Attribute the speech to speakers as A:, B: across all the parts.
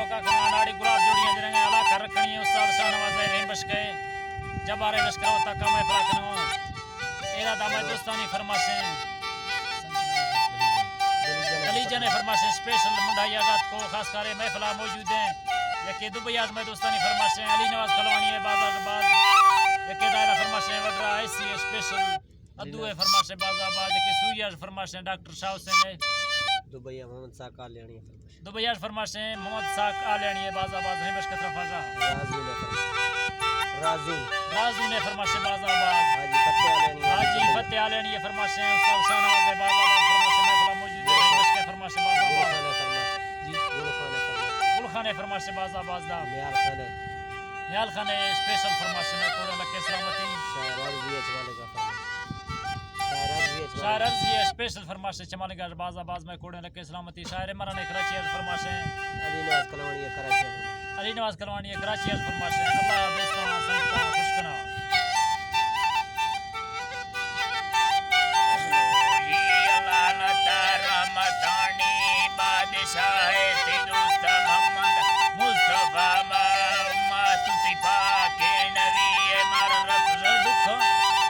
A: का खनाड़ी गुलाब जोड़ियां जरंगे अला कर रखनी उस्ताद शाहनवाज रहीम बश गए जब आरे लश्कर होता का मैं फराकनो एरा दामा दोस्तानी फरमाशें अली जने फरमाशें स्पेशल मुंडाई आजाद को खास करे महफिल मौजूद हैं यके दुबई आज में दोस्तानी फरमाशें अली नवाज खलवानी है बाजाबाद यके दायरा फरमाशें वगरा ऐसी स्पेशल अदुए फरमाशें बाजाबाद यके सूया फरमाशें डॉक्टर शाह हुसैन है
B: दुबई मोहम्मद साक आलियानी
A: दुबई आज फरमाशें मोहम्मद साक आलियानी है बाजाबाद रिमश का तरफ आजा राजू ने फरमाशें बाजाबाद हाजी फतेह आलियानी है फरमाशें उस्ताद शाहनवाज है बाजाबाद फरमाशें महफिल मौजूद है रिमश के फरमाशें बाजाबाद खाने फरमाशे बाजाबाद दा नियाल खाने स्पेशल फरमाशे में कोड़ा लके सलामती शायर अर्जी स्पेशल फरमाशे चमालेगा बाजाबाद में कोड़े लके सलामती शायर मराने कराची फरमाशे अली नवाज कलवानी कराची फरमाशे अल्लाह दोस्तों संगता खुशकना ये अल्लाह न तारा मतानी बादशाह ते दोस्त मुस्तफा मा तुतिपा के नबी मर रख दुख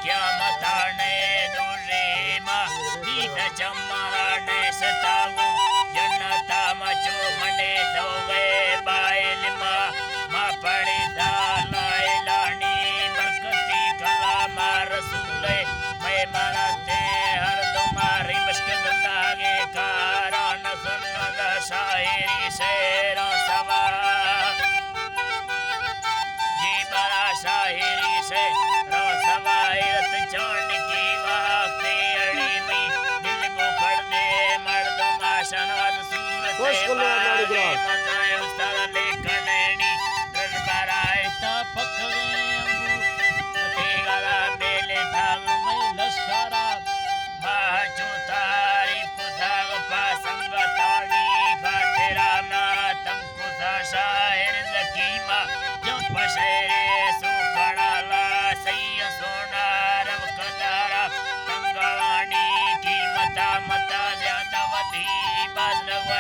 A: क्या मताने दूरे मा दीद चमराने सताऊ जन्नता मचो मने दोवे बाइल मा पड़े दालाए लानी बरकती कलाम रसूल मैं मरते हर तुम्हारी मुश्किल लागे कारण सुन्नत शायरी शेरा सवा शायरी से रोसवायत छोड़ की वाक़े अड़ी में दिल को कर दे मर्द माशनाद सूरत बारे मनाए उस्ताद लेखनेनी दरबाराए ता पकड़े अंगू तेगाला बेले थाग में लश्करा बाजू तारी कुदाग पासंग तानी खातेरा ना तम कुदा शायर लकीमा जो बशेरे मता ज्यादा वधी बाज लगवा